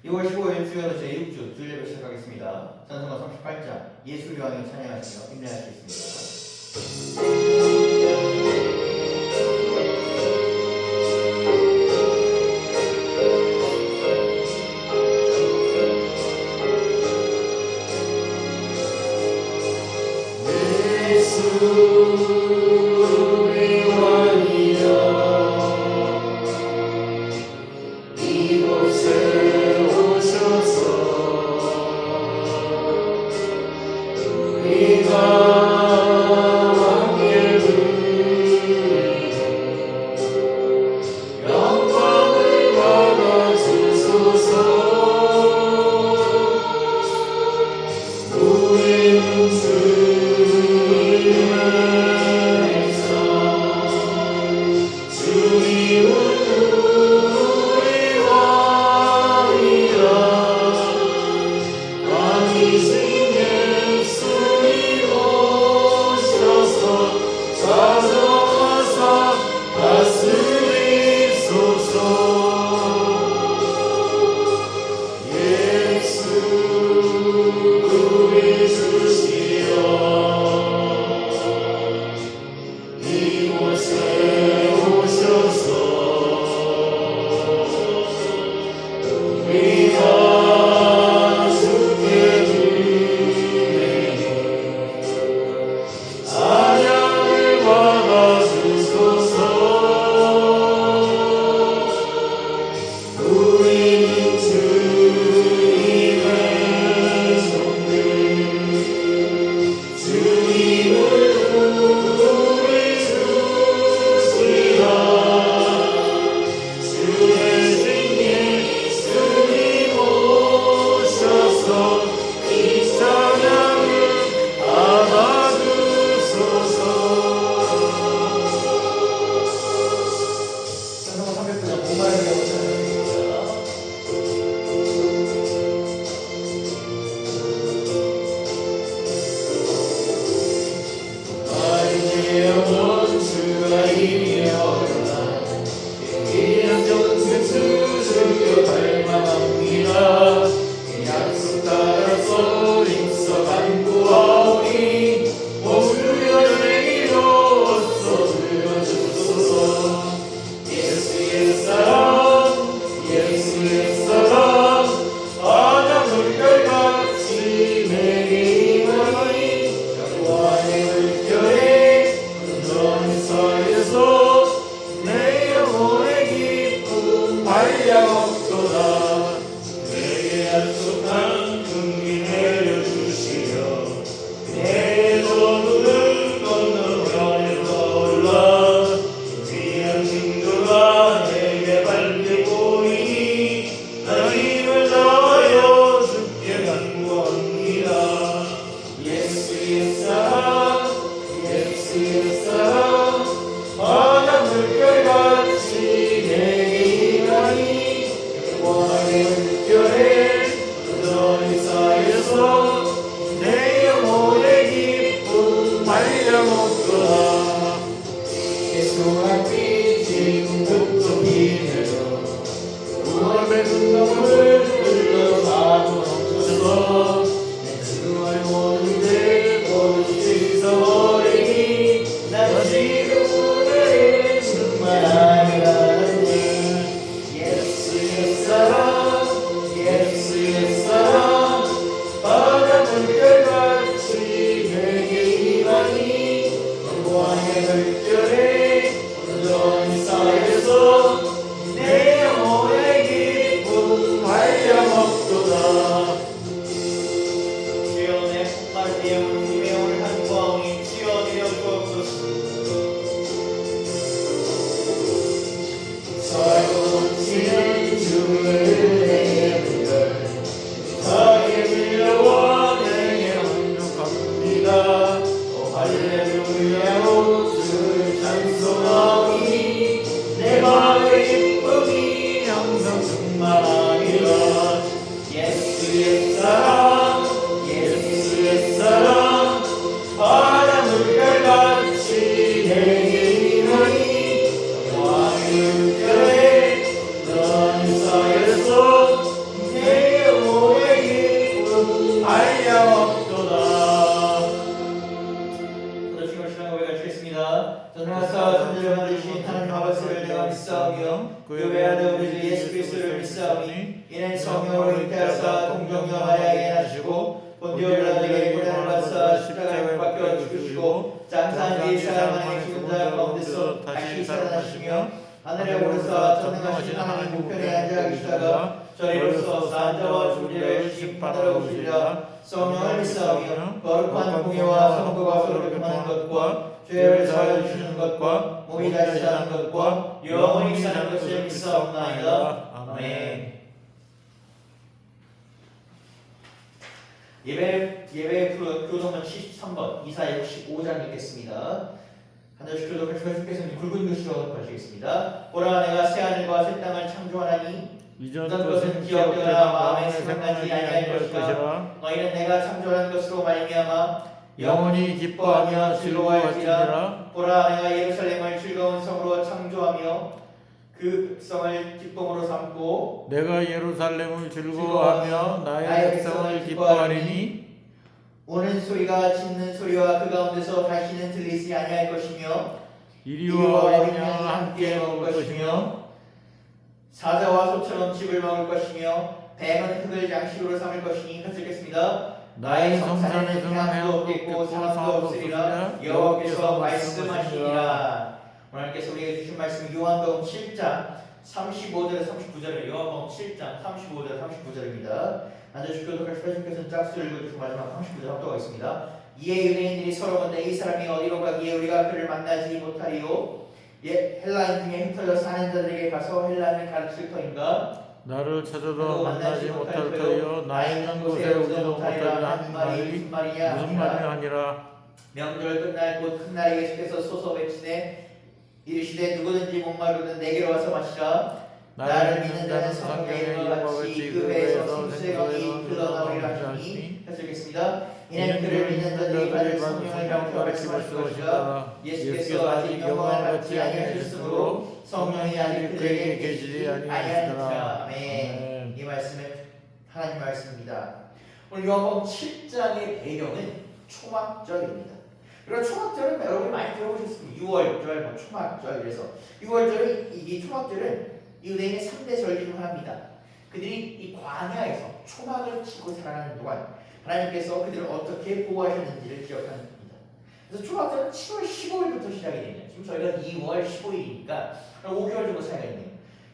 2월 15일 수요일 제6주 주일예배 시작하겠습니다. 찬송가 38장 예수 요한을 찬양하시며 힘내할 수 있습니다. 우리가 함께 믿사오니 이는 성령으로 잉태하사 동정녀 마리아에게 나시고 본디오 빌라도에게 고난을 받사 십자가에 못 박혀 죽으시고 장사한 뒤 사흘 만에 죽은 자 가운데서 다시 살아나시며 하늘에 오르사 전능하신 하나님 우편에 앉아 계시다가 저리로서 산자와 죽은 심판하러 오시리라. 성령을 믿사오며 거룩한 공예와 성도가 서로 교만하는 것과 죄를 사하여 주시는 것과 몸이 다시 사는 것과 영원히 사는 것을 믿사옵나이다. 아멘. 예배 교독은 73번 이사 65장 읽겠습니다. 한 절씩 교독하시고 주께서는 굵은 글씨로 하시겠습니다. 보라 내가 새하늘과 새 땅을 창조하나니 이전 것은 기억되거나 마음에 생각나지 아니할 것이라. 너희는 내가 창조한 것으로 말미암아 영원히 기뻐하며 즐거워할지라. 보라 내가 예루살렘을 즐거운 성으로 창조하며 그 백성을 기쁨으로 삼고 내가 예루살렘을 즐거워하며 나의 백성을 기뻐하리니 우는 소리가 짖는 소리와 그 가운데서 다시는 들리지 아니할 것이며 이리와 어린 양을 함께 먹을 것이며 사자와 소처럼 짚을 먹을 것이며 뱀은 흙을 양식으로 삼을 것이니 같이 읽겠습니다. 나의 성산에는 해도 없겠고 사람도 없으리라. 여호와께서 말씀하시니라. 하나님께서 우리에게 주신 말씀 요한복음 7장 35절에 39절에 요한복음 7장 35절에 39절입니다. 앉아주시고 교독할 주께서는 짝수를 읽어주시고 마지막 39절 합독하겠습니다. 이에 유대인들이 서로 묻되 이 사람이 어디로 가기에 우리가 그를 만나지 못하리요? 헬라인 중에 흩어져 사는 자들에게 가서 헬라인을 가르칠 터인가? 나를 찾아도 만나지 못할 터이요 나 있는 곳에 오지도 못하리라 하는 말이 무슨 말이냐 하니라. 명절 끝날 곧 큰 날에 예수께서 소서 외치되 이르시되 누구든지 목마르든 내게로 와서 마시라. 나를 믿는 자는 성경의 이름과 같이 그 배에서 생수의 흘러나오리라 하시니 해석했습니다. 이는 그를 믿는 자들이 받을 성령을 경험하게 마실 것이다. 예수께서 아직 영광을 받지 아니하셨으므로 성령이 아직 그에게 계시지 아니하시더라. 아멘. 이 말씀은 하나님 말씀입니다. 오늘 요한복음 7장의 배경은 초막절입니다. 그리고 초막절은 여러분이 많이 들어보셨습니다. 6월절, 초막절. 그래서 6월절은 이 초막절은 유대인의 3대 절기 중 하나입니다. 그들이 이 광야에서 초막을 치고 살아가는 동안 하나님께서 그들을 어떻게 보호하셨는지를 기억하는 겁니다. 그래서 초막절은 7월 15일부터 시작이 됩니다. 지금 저희가 2월 15일이니까 5개월 정도 차이가 있네요.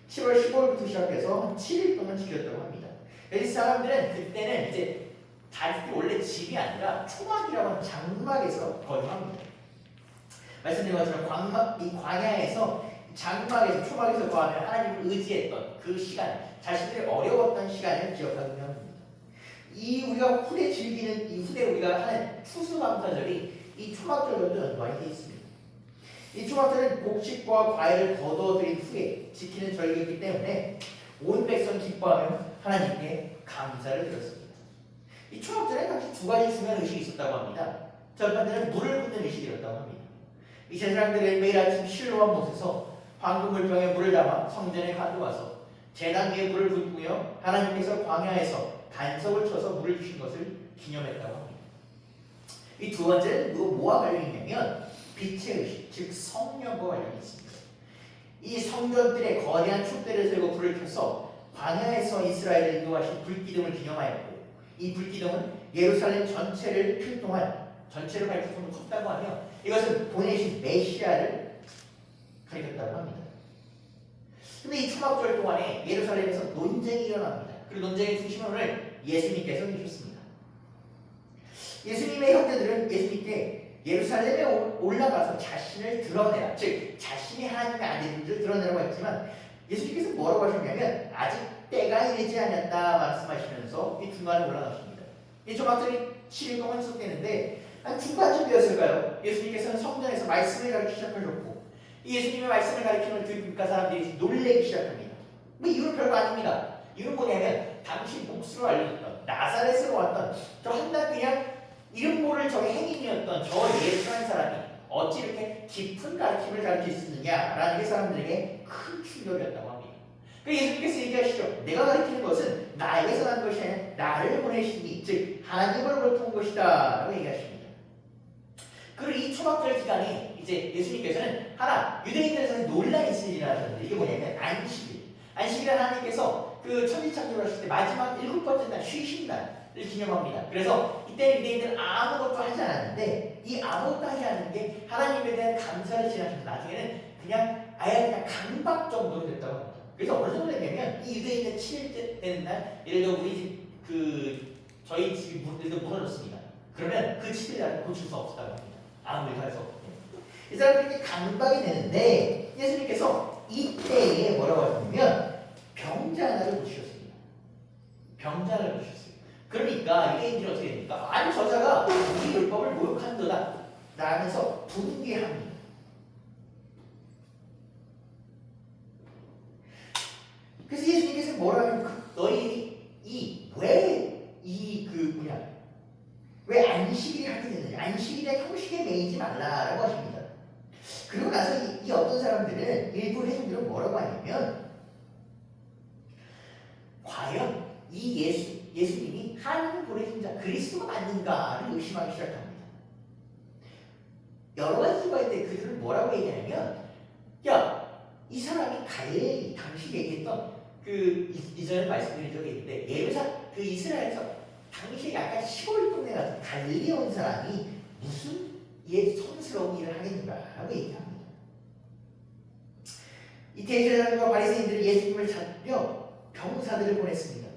7월 15일부터 시작해서 한 7일 동안 지켰다고 합니다. 이 사람들은 그때는 이제 자기들이 원래 집이 아니라 초막이라고 하는 장막에서 거주합니다. 말씀드린 것처럼 이 광야에서 장막에서 초막에서 거하며 하나님을 의지했던 그 시간, 자신들이 어려웠던 시간을 기억하게 합니다. 이 우리가 후대 즐기는 이 후대 우리가 하는 추수감사절이 이 초막절과도 연관이 되어 있습니다. 이 초막절은 곡식과 과일을 거둬들인 후에 지키는 절기이기 때문에 온 백성 기뻐하며 하나님께 감사를 드렸습니다. 이 초막절에 당시 두 가지 중요한 의식이 있었다고 합니다. 첫 번째는 물을 붓는 의식이었다고 합니다. 이 제사장들이 매일 아침 실로한 못에서 황금 물병에 물을 담아 성전에 가져와서 제단 위에 물을 붓고요 하나님께서 광야에서 반석을 쳐서 물을 주신 것을 기념했다고 합니다. 이 두 번째는 뭐와 관련이 있냐면 빛의 의식, 즉 성령과 관련이 있습니다. 이 성전들의 거대한 촛대를 들고 불을 켜서 광야에서 이스라엘을 인도하신 불기둥을 기념하였고 이 불기둥은 예루살렘 전체를 필 동안 전체를 밝힐 정도로 컸다고 하며 이것은 보내신 메시아를 가리켰다고 합니다. 근데 이 초막절 동안에 예루살렘에서 논쟁이 일어납니다. 그리고 논쟁의 중심을 예수님께서 해주셨습니다. 예수님의 형제들은 예수님께 예루살렘에 올라가서 자신을 드러내라, 즉 자신이 하나님의 아들인 줄 드러내라고 했지만 예수님께서 뭐라고 하셨냐면 아직 때가 이르지 않았다 말씀하시면서 이 중간에 올라가십니다. 이 초막절이 7일 동안 지속되는데 한 중반쯤 되었을까요? 예수님께서는 성전에서 말씀을 가르치기 시작하셨고 이 예수님의 말씀을 가르치는 들으니까 사람들이 놀래기 시작합니다. 뭐 이유는 별거 아닙니다. 이유는 뭐냐면 당시 목수로 알려졌던 나사렛으로 왔던 저 한낱 그냥 이름 모를 저 행인이었던 저 예수라는 사람이 어찌 이렇게 깊은 가르침을 가르칠 수 있느냐라는 게 사람들에게 큰 충격이었다고 합니다. 그러니까 예수님께서 얘기하시죠. 내가 가르치는 것은 나에게서 난 것이 아니라 나를 보내신 이, 즉 하나님으로부터 온 것이다 라고 얘기하십니다. 그리고 이 초막절 기간에 이제 예수님께서는 하나 유대인들에서는 논란이 있을 일을 하셨는데 이게 뭐냐면 안식일. 안식일은 하나님께서 그 천지창조를 하실 때 마지막 7번째 날 쉬신 날을 기념합니다. 그래서 이때 유대인들은 아무것도 하지 않았는데 이 아무것도 하지 않는 게 하나님에 대한 감사를 지나셔서 나중에는 그냥 아예 그냥 강박 정도로 됐다고 합니다. 그래서 어느 정도 되냐면 이 유대인의 7일째 되는 날 예를 들어 우리 집 저희 집이 무너졌습니다. 그러면 그 7일날은 고칠 수 없다고 합니다. 아무리 해서 이 사람들이 강박이 되는데 예수님께서 이때에 뭐라고 하셨냐면 병자 하나를 고치셨습니다. 병자 하나를 고치셨어요. 그러니까 유대인들이 어떻게 됩니까? 아니 저자가 우리 율법을 모욕한도다 라면서 분개합니다. 그래서 예수님께서 뭐라 하면 너희 왜 안식일이 하게 되느냐? 안식일에 형식에 매이지 말라라고 하십니다. 그리고 나서 이 어떤 사람들은 일부 회중들은 뭐라고 하냐면 과연 이 예수님이 하나님 보내신 자 그리스도가 맞는가를 의심하기 시작합니다. 여러 가지 이유가 있는데 그들은 뭐라고 얘기하냐면 이 사람이 갈릴리 당시 얘기했던 이전에 말씀드린 적이 있는데 그 이스라엘에서 당시에 약간 시골 동네 같은 갈릴리 온 사람이 무슨 성스러운 일을 하겠는가라고 얘기합니다. 이 대제사장과 바리새인들은 예수님을 잡으려 병사들을 보냈습니다.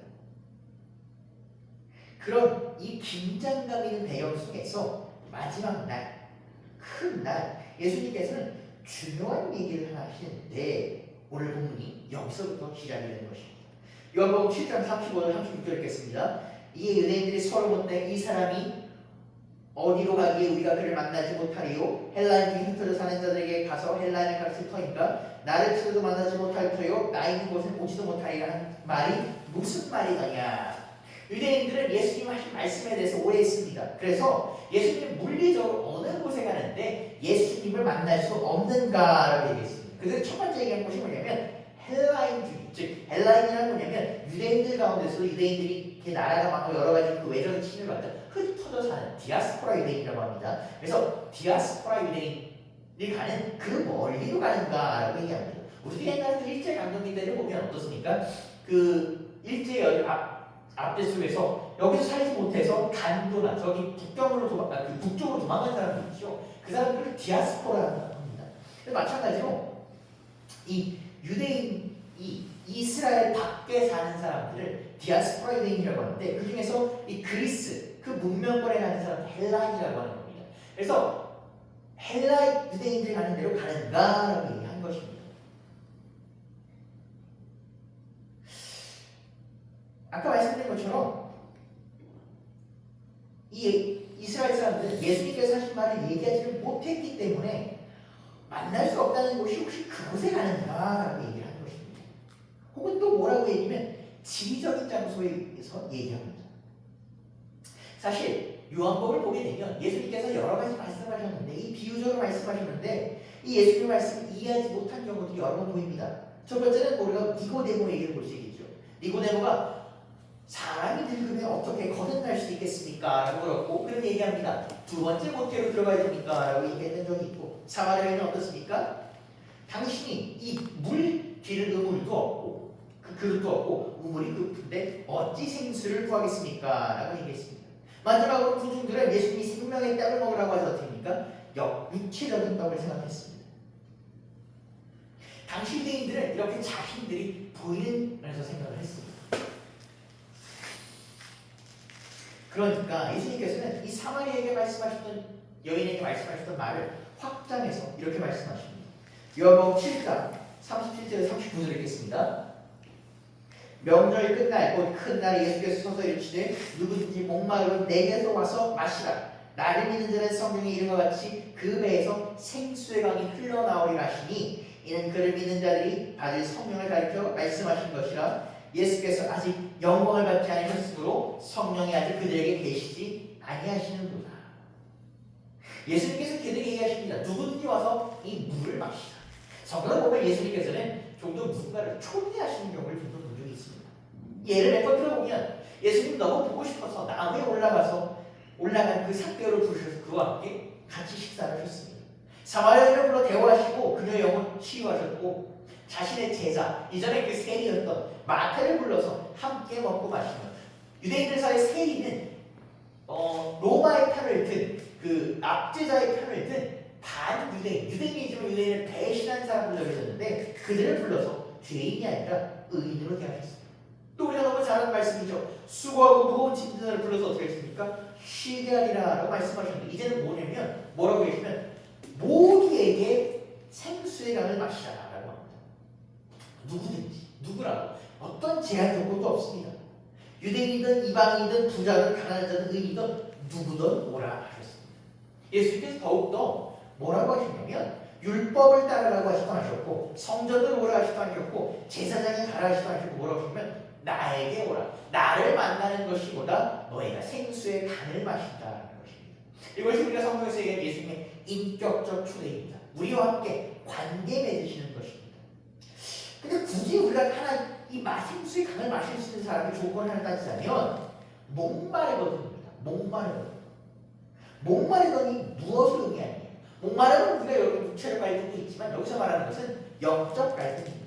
그런 이 긴장감 있는 배경 속에서 마지막 날, 큰 날 예수님께서는 중요한 얘기를 하시는데 오늘 본문이 여기서부터 시작이 되는 것입니다. 요한복음 7장 35절 36절 읽겠습니다. 이에 유대인들이 서로 묻되 이 사람이 어디로 가기에 우리가 그를 만나지 못하리요? 헬라인중에 흩어져 사는 자들에게 가서 헬라인의 값을 터인가? 나를 쳐도 만나지 못할 터요? 나 있는 곳에 오지도 못하리라 하는 말이 무슨 말이더냐? 유대인들은 예수님 하신 말씀에 대해서 오해했습니다. 그래서 예수님 물리적으로 어느 곳에 가는데 예수님을 만날 수 없는가라고 얘기했습니다. 그래서 첫 번째 얘기한 것이 뭐냐면 헬라인주의, 즉 헬라인이라는 뭐냐면 유대인들 가운데서 유대인들이 나라가 많고 여러 가지 그 외적인 침입을 받자 흩어져 사는 디아스포라 유대인이라고 합니다. 그래서 디아스포라 유대인이 가는 그 멀리로 가는가라고 얘기합니다. 우리 옛날에 그 일제 강점기대를 보면 어떻습니까? 그 일제 압제 속에서 여기서 살지 못해서 간도나 저기 북쪽으로 도망간 사람들 있죠. 그 사람들을 디아스포라라고 합니다. 마찬가지로 이 유대인 이스라엘 밖에 사는 사람들을 디아스포라 유대인이라고 하는데 그 중에서 이 그리스 그 문명권에 가는 사람 헬라인이라고 하는 겁니다. 그래서 헬라 유대인들이 가는 대로 가는가라고 얘기한 것입니다. 아까 말씀드린 것처럼 이 이스라엘 사람들은 예수님께서 하신 말을 얘기하지를 못했기 때문에 만날 수 없다는 곳이 혹시 그곳에 가는가라고 얘기를 하는 것입니다. 혹은 또 뭐라고 얘기하면 지리적인 장소에서 얘기합니다. 사실 요한복음을 보게 되면 예수님께서 여러 가지 말씀하셨는데 이 비유적으로 말씀하셨는데 이 예수님의 말씀을 이해하지 못한 경우도 여러 번 보입니다. 첫 번째는 우리가 니고데모 얘기를 볼 수 있겠죠. 니고데모가 사람이 늙으면 어떻게 거듭날 수 있겠습니까? 라고 물었고 그런 얘기합니다. 두 번째 모태로 들어가야 됩니까? 라고 얘기했던 적이 있고 사마리아인은 어떻습니까? 당신이 이 물 뒤를 우물도 없고 그 그릇도 없고 우물이 깊은데 어찌 생수를 구하겠습니까? 라고 얘기했습니다. 마지막으로 군중들은 예수님이 생명의 떡을 먹으라고 해서 어떻게 합니까? 육체적인 떡을 생각했습니다. 당시 유대인들은 이렇게 자신들이 보이는 면에서 생각을 했습니다. 그러니까 예수님께서는 이 사마리아에게 말씀하셨던 여인에게 말씀하셨던 말을 확장해서 이렇게 말씀하십니다. 요한복음 7장 37절 39절 읽겠습니다. 명절 끝날 곧 큰 날에 예수께서 서서 이르시되 누구든지 목마르면 내게서 와서 마시라. 나를 믿는 자는 성경에 이름과 같이 그 배에서 생수의 강이 흘러나오리라 하시니 이는 그를 믿는 자들이 받을 성령을 가리켜 말씀하신 것이라. 예수께서 아직 영광을 받지 않으셨으므로 성령이 아직 그들에게 계시지 아니하시는구나. 예수님께서 그들에게 얘기하십니다. 누구든지 와서 이 물을 마시라. 성경을 보면 예수님께서는 종종 누군가를 초대하시는 경우를 종종 본 적이 있습니다. 예를 몇 들어보면 예수님 너무 보고 싶어서 나무에 올라간 그 삭개오를 부르셔서 그와 함께 같이 식사를 하셨습니다. 사마리아인을 불러 대화하시고 그녀의 영혼 치유하셨고 자신의 제자, 이전에 그 세리였던 마태를 불러서 함께 먹고 마시는 유대인들 사이의 세리는 로마의 편을 든 그 압제자의 편을 든 반유대인, 유대인이지만 유대인을 배신한 사람들로 여겨졌는데 그들을 불러서 죄인이 아니라 의인으로 대하셨습니다. 또 우리가 너무 잘 아는 말씀이죠. 수고하고 무거운 짐진을 불러서 어떻게 했습니까? 쉬게 하리라 라고 말씀하셨는데 이제는 뭐냐면 뭐라고 계시면 모두에게 생수의 강을 마시라 라고 합니다. 누구든지 누구라도 어떤 제한 조건도 없습니다. 유대인이든 이방인이든 부자든 가난한 자든 의인이든 누구든 오라 하셨습니다. 예수님께서 더욱더 뭐라고 하셨냐면 율법을 따르라고 하시도 않으셨고 성전을 오라 하시도 않으셨고 제사장이 가라 하시도 않으셨고 뭐라고 하시면 나에게 오라. 나를 만나는 것이보다 너희가 생수의 강을 마신다라는 것입니다. 이것이 우리가 성경에서 얘기하는 예수님의 인격적 초대입니다. 우리와 함께 관계 맺으시는 것입니다. 근데 굳이 우리가 하나 이 생수의 강을 마실 수 있는 사람의 조건을 하나 따지자면 목마르거든입니다. 목마르거니 무엇을 의미하느냐? 목마름은 우리가 여기 육체적 갈등도 있지만 여기서 말하는 것은 영적 갈등입니다.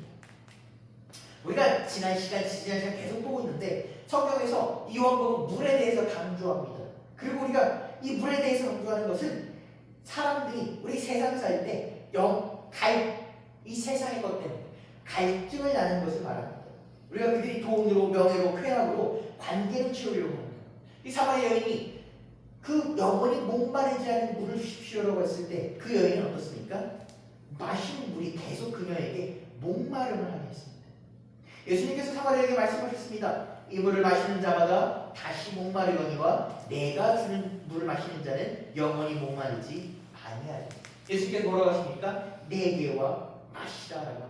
우리가 지난 시간 계속 보고 있는데 성경에서 이 원복은 물에 대해서 강조합니다. 그리고 우리가 이 물에 대해서 강조하는 것은 사람들이 우리 세상 살 때 이 세상의 것 때문에 갈증을 나는 것을 말합니다. 우리가 그들이 돈으로 명예로 쾌락으로 관계를 채우려고 합니다. 이 사마리아 여인이 그 영원히 목마르지 않은 물을 주십시오라고 했을 때 그 여인은 어떻습니까? 마시는 물이 계속 그녀에게 목마름을 하게 했습니다. 예수님께서 사마리아에게 말씀하셨습니다. 이 물을 마시는 자마다 다시 목마르거니와 내가 주는 물을 마시는 자는 영원히 목마르지 아니하리. 예수님께서 뭐라고 하십니까? 내게 와 마시라라고 합니다.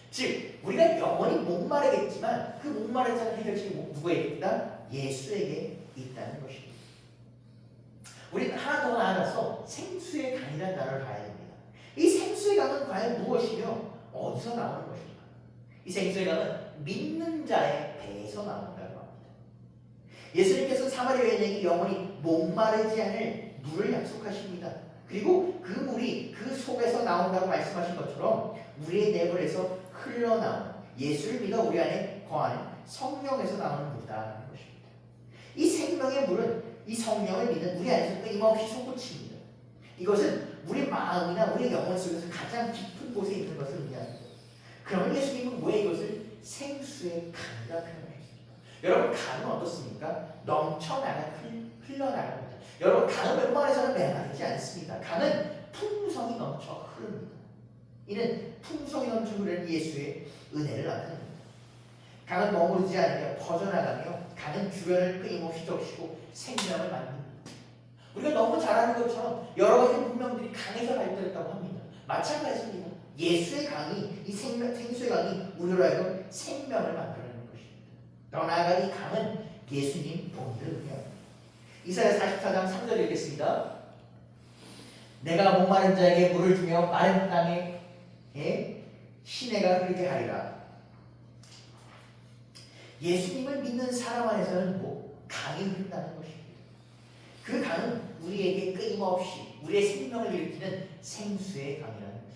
즉 우리가 영원히 목마르겠지만 그 목마르지 않은 해결책이 누구에게 있다? 예수에게 있다는 것입니다. 우리는 하나 더 나아가서 생수의 강이라는 단어를 봐야 됩니다. 이 생수의 강은 과연 무엇이며 어디서 나오는 것입니까? 이 생수의 강은 믿는 자의 배에서 나온다고 합니다. 예수님께서 사마리아 여인에게 영원히 목마르지 않을 물을 약속하십니다. 그리고 그 물이 그 속에서 나온다고 말씀하신 것처럼 우리의 내부에서 흘러나오는 예수를 믿어 우리 안에 거하는 성령에서 나오는 물이라는 것입니다. 이 생명의 물은 이 성령을 믿는 우리 안에서 끊임없이 솟구칩니다. 이것은 우리 마음이나 우리 영혼 속에서 가장 깊은 곳에 있는 것을 의미합니다. 그러면 예수님은 왜 이것을 생수의 강이라 표현하셨습니까? 여러분 강은 어떻습니까? 넘쳐나가 흘러나갑니다. 여러분 강은 웬만해서는 메마르지 않습니다. 강은 풍성이 넘쳐 흐릅니다. 이는 풍성이 넘쳐 흐르는 예수의 은혜를 나타냅니다. 강은 머무르지 않으며 퍼져나가며 강은 주변을 끊임없이 적시고 생명을 만듭니다. 우리가 너무 잘 아는 것처럼 여러 가지 문명들이 강에서 발달했다고 합니다. 마찬가지입니다. 예수의 강이 이 생수의 강이 우리로 하여금 생명을 만들어내는 것입니다. 더 나아가 이 강은 예수님 본인을 의미합니다. 이사야 44장 3절 읽겠습니다. 내가 목마른 자에게 물을 주며 마른 땅에 시내가 흐르게 하리라. 예수님을 믿는 사람 안에서는 강이 흐른다는 것입니다. 그 강은 우리에게 끊임없이 우리의 생명을 일으키는 생수의 강이라는 것입니다.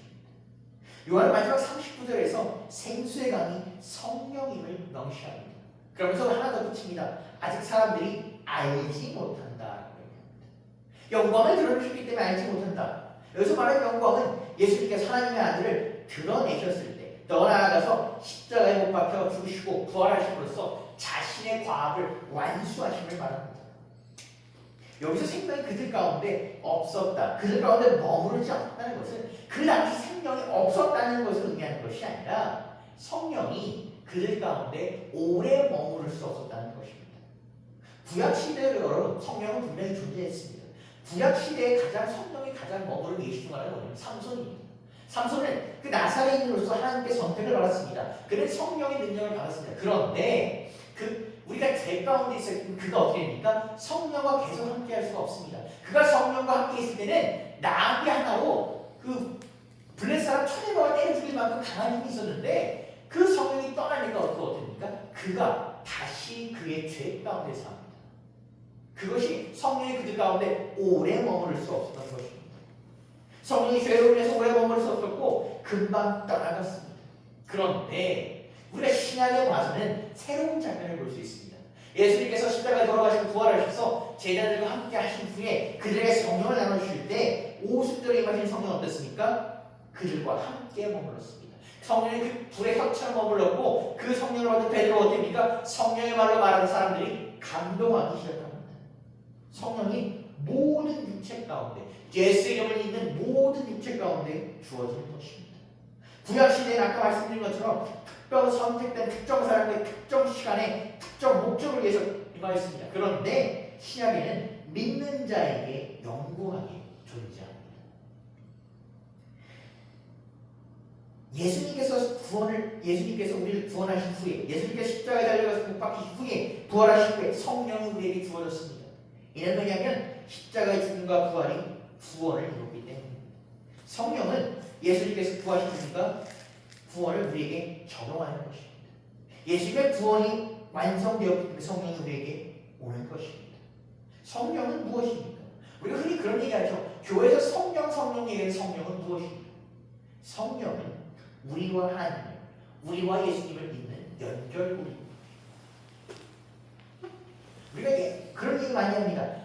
요한 마지막 39절에서 생수의 강이 성령임을 명시합니다. 그러면서 하나 더 붙입니다. 아직 사람들이 알지 못한다. 영광을 드러내셨기 때문에 알지 못한다. 여기서 말하는 영광은 예수님께서 하나님의 아들을 드러내셨을 때 더 나아가서 십자가에 못 박혀 죽으시고 부활하심으로써 자신의 과업을 완수하심을 말합니다. 여기서 생명이 그들 가운데 없었다. 그들 가운데 머무르지 않았다는 것은 그 당시 생명이 없었다는 것을 의미하는 것이 아니라 성령이 그들 가운데 오래 머무를 수 없었다는 것입니다. 구약시대에 여러분 성령은 분명히 존재했습니다. 구약시대에 성령이 가장 머무르는 예수 중 하나는 뭐냐면 삼손입니다. 삼손은 그 나사렛인으로서 하나님께 선택을 받았습니다. 그는 성령의 능력을 받았습니다. 그런데 우리가 죄 가운데 있을 때 그가 어떻게 됩니까? 성령과 계속 함께 할 수가 없습니다. 그가 성령과 함께 있을 때는 나귀 하나로 그 블레셋 사람 1000명을 때려 죽일 만큼 강한 힘이 있었는데 그 성령이 떠나니까 어떻게 됩니까? 그가 다시 그의 죄 가운데 삽니다. 그것이 성령이 그들 가운데 오래 머무를 수 없었던 것입니다. 성령이 죄로 인해서 오래 머무를 수 없었고 금방 떠나갔습니다. 그런데 우리가 신약에 와서는 새로운 장면을 볼 수 있습니다. 예수님께서 십자가에 돌아가시고 부활하셔서 제자들과 함께 하신 후에 그들에게 성령을 나눠주실 때 오순절에 임하신 성령은 어땠습니까? 그들과 함께 머물렀습니다. 성령이 그 불의 혀처럼 머물렀고 그 성령을 받은 베드로가 어땠습니까? 성령의 말로 말하는 사람들이 감동하기 시작합니다. 성령이 모든 육체 가운데 예수 이름을 잇는 모든 육체 가운데 주어지는 것입니다. 구약시대는 아까 말씀드린 것처럼 특별 선택된 특정 사람의 특정 시간에 특정 목적을 위해서 임하였습니다. 그런데 신약에는 믿는 자에게 영구하게 존재합니다. 예수님께서 우리를 구원하신 후에, 예수님께서 십자가에 달려가서 못 박히신 후에, 부활하신 후에 성령이 우리에게 주어졌습니다. 이는 왜냐하면 십자가의 죽음과 부활이 구원을 이뤘기 때문입니다. 성령은 예수님께서 구하셨으니까 구원을 우리에게 적용하는 것입니다. 예수님의 구원이 완성되었기 때문에 성령이 우리에게 오는 것입니다. 성령은 무엇입니까? 우리가 흔히 그런 얘기하죠. 교회에서 성령 얘기하는 성령은 무엇입니까? 성령은 우리와 하나님, 우리와 예수님을 잇는 연결고리입니다. 우리가 그런 얘기 많이 합니다.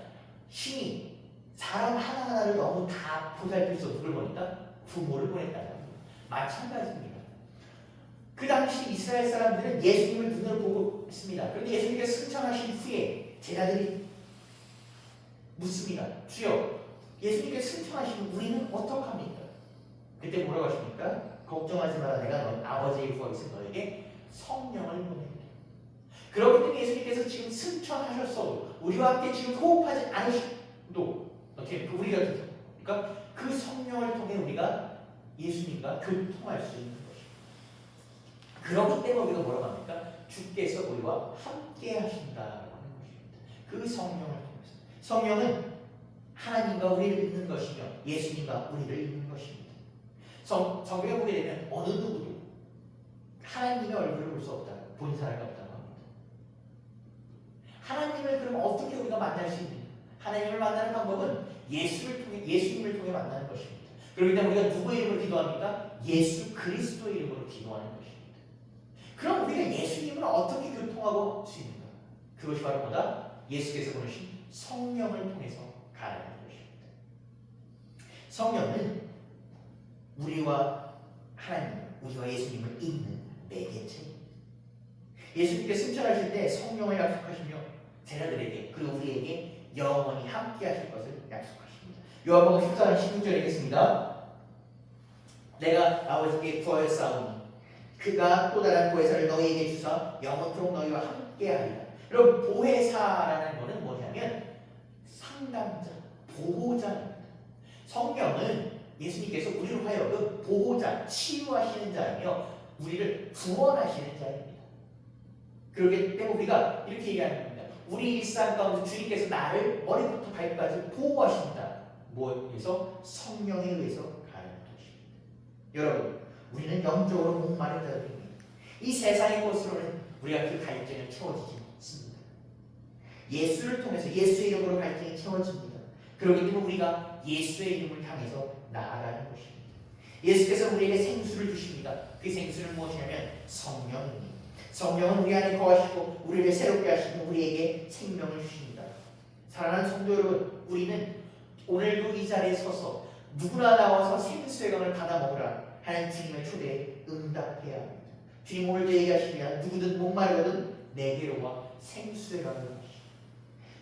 신이 사람 하나하나를 너무 다 보살필 수 없어. 누굴 보냈다? 부모를 보냈다는 겁니다. 마찬가지입니다. 그 당시 이스라엘 사람들은 예수님을 눈으로 보고 있습니다. 그런데 예수님께서 승천하신 후에 제자들이 묻습니다. 주여, 예수님께서 승천하시면 우리는 어떡합니까? 그때 뭐라고 하십니까? 걱정하지 마라. 내가 아버지의 구하기서 너에게 성령을 보냅니다. 그렇기 때문에 예수님께서 지금 승천하셨어도 우리와 함께 지금 호흡하지 않으셔도 어떻게 우리가 그러니까 그 성령을 통해 우리가 예수님과 교통할 수 있는 것입니다. 그렇기 때문에 우리가 뭐라고 합니까? 주께서 우리와 함께 하신다라고 하는 것입니다. 그 성령을 통해서 성령은 하나님과 우리를 잇는 것이며 예수님과 우리를 잇는 것입니다. 성경에 보게 되면 어느 누구도 하나님의 얼굴을 볼 수 없다, 본 사람이 없다고 합니다. 하나님을 그럼 어떻게 우리가 만날 수 있는가? 하나님을 만나는 방법은 예수님을 통해 만나는 것입니다. 그렇기 때문에 우리가 누구의 이름으로 기도합니까? 예수 그리스도의 이름으로 기도하는 것입니다. 그럼 우리가 예수님을 어떻게 교통하고 수 있는가? 그것이 바로 뭐다? 예수께서 보내신 성령을 통해서 가능한 것입니다. 성령은 우리와 하나님, 우리와 예수님을 잇는 매개체입니다. 예수님께서 승천하실 때 성령을 약속하시며 제자들에게 그리고 우리에게 영원히 함께 하실 것을 약속하십니다. 요한복음 14장 16절에 있겠습니다. 내가 아버지께 구하였사오니 그가 또 다른 보혜사를 너희에게 주사 영원토록 너희와 함께 하리라. 여러분, 보혜사라는 것은 뭐냐면 상담자, 보호자입니다. 성령은 예수님께서 우리를 하여금 보호자, 치유하시는 자이며 우리를 구원하시는 자입니다. 그렇기 때문에 우리가 이렇게 얘기하는 겁니다. 우리 일상 가운데 주님께서 나를 머리부터 발까지 보호하신다. 뭐에서? 성령에 의해서 가는 것입니다. 여러분, 우리는 영적으로 목마른 자들입니다. 이 세상의 것으로는 우리가 그 갈증을 채워지지 않습니다. 예수를 통해서 예수의 이름으로 갈증이 채워집니다. 그렇기 때문에 우리가 예수의 이름을 향해서 나아가는 것입니다. 예수께서 우리에게 생수를 주십니다. 그 생수는 무엇이냐면 성령입니다. 성령은 우리 안에 거하시고 우리를 새롭게 하시고 우리에게 생명을 주십니다. 사랑하는 성도 여러분, 우리는 오늘도 이 자리에 서서 누구나 나와서 생수의 강을 받아 먹으라 하는 주님의 초대에 응답해야 합니다. 주님 오늘도 얘기하시면 누구든 목마르거든 내게로 와 생수의 강을 마시라.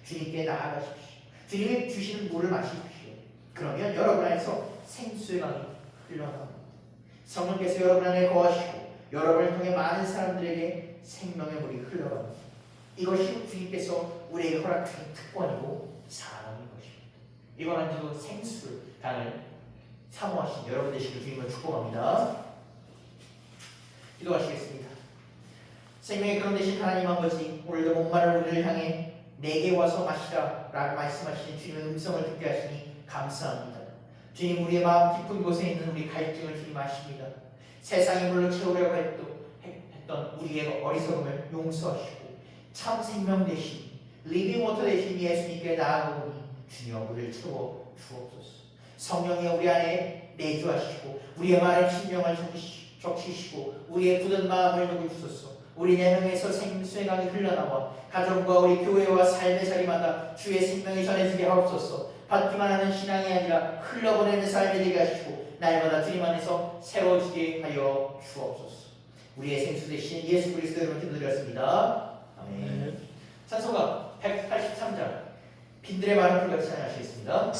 주님께 나아가십시오. 주님이 주시는 물을 마십시오. 그러면 여러분 안에서 생수의 강이 흘러나옵니다. 성령께서 여러분 안에 거하시고 여러분을 통해 많은 사람들에게 생명의 물이 흘러갑니다. 이것이 주님께서 우리에게 허락하신 특권이고 사랑인 것입니다. 이번 한 주도 생수를 강을 사모하신 여러분 되시길 주님을 축복합니다. 기도하시겠습니다. 생명의 그런 되신 하나님 아버지, 오늘도 목마른 우리를 향해 내게 와서 마시라 라고 말씀하시는 주님의 음성을 듣게 하시니 감사합니다. 주님, 우리의 마음 깊은 곳에 있는 우리 갈증을 주님 아십니다. 세상의 물로 채우려고 했던 우리의 어리석음을 용서하시고 참 생명 되신 리빙 워터 되신 예수님께 나아오니 주여 우리를 채워 주옵소서. 성령이 우리 안에 내주하시고 우리의 말에 신명을 적시시고 우리의 굳은 마음을 녹여주소서. 우리 내면에서 생수의 강이 흘러나와 가정과 우리 교회와 삶의 자리마다 주의 생명이 전해지게 하옵소서. 받기만 하는 신앙이 아니라 흘러보내는 삶이 되게 하시고 날마다 주님 안에서 세워지게 하여 주옵소서. 우리의 생수 되신 예수 그리스도의 이름으로 기도드렸습니다. 아멘. 찬송가 183장 빈들의 마른 풀같이 찬양하시겠습니다.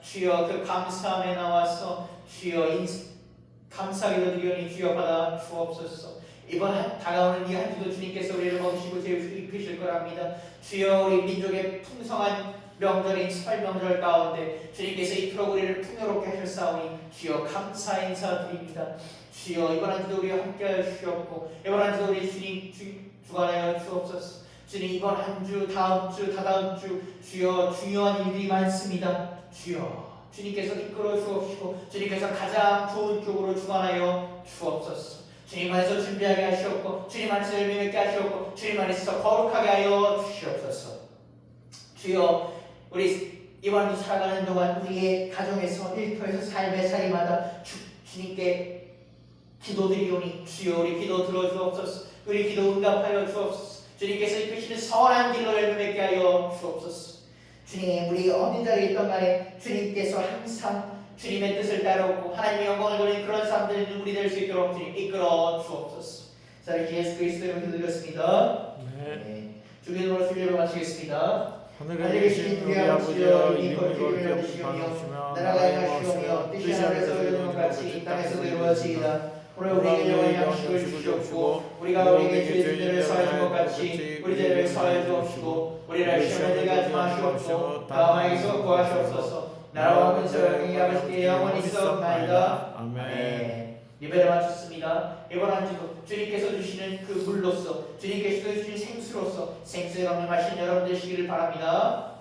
주여 그 감사함에 나와서 주여 감사기도 드리오니 주여 받아 주옵소서. 이번 다가오는 이 한 주도 주님께서 우리를 먹이시고 재우시고 이끄실 거랍니다. 주여 우리 민족의 풍성한 명절인 설 명절 가운데 주님께서 이토록 우리를 풍요롭게 하셨사오니 주여 감사 인사드립니다. 주여 이번 한 주도 우리와 함께하여 주시옵고 이번 한 주도 우리 주님 주관하여 주옵소서. 주님 이번 한 주 다음 주 다다음 주 주여 중요한 일이 많습니다. 주여 주님께서 이끌어 주옵시고 주님께서 가장 좋은 쪽으로 주관하여 주옵소서. 주님 안에서 준비하게 하시옵고 주님 안에서 열매 맺게 하시옵고 주님 안에서 거룩하게 하여 주시옵소서. 주여 우리 이번 주 살아가는 동안 우리의 가정에서 일터에서 삶의 자리마다 주님께 기도드리오니 주여 우리 기도 들어주옵소서. 우리 기도 응답하여 주옵소서. 주님께서 이끄시는 선한 길로 열매 맺게 하여 주옵소서. 주님 우리 어느 자리에 있던 간에 주님께서 항상 주님의 뜻을 따르고 하나님의 영광을 돌리는 그런 사람들이 우리 될 수 있도록 주님 이끌어 주옵소서. 자 이제 예수 그리스도로 기도드렸습니다. 네. 주기도로 주기를 마치겠습니다. 하늘에 계신 우리 아버지여 이름이 거룩히 여기시며 나라가 임하시오며 뜻이 하늘에서 이루어진 것 같이 이 땅에서도 이루어지이다. 오늘 우리에게 영원한 양식을 주시옵시고 우리가 우리에게 죄인들을 사하여 준 것 같이 우리 죄를 사하여 주옵시고 우리를 시험에 들게 하지 마시옵고 다만 악에서 구하시옵소서. 나라와 근세와 영광이 아버지께 영원히 있사옵나이다. 아멘. 예배를 마쳤습니다. 이번 한 주도 주님께서 주시는 그 물로서 주님께서 주시는 생수로서 생수의 강을 마신 여러분 되시기를 바랍니다.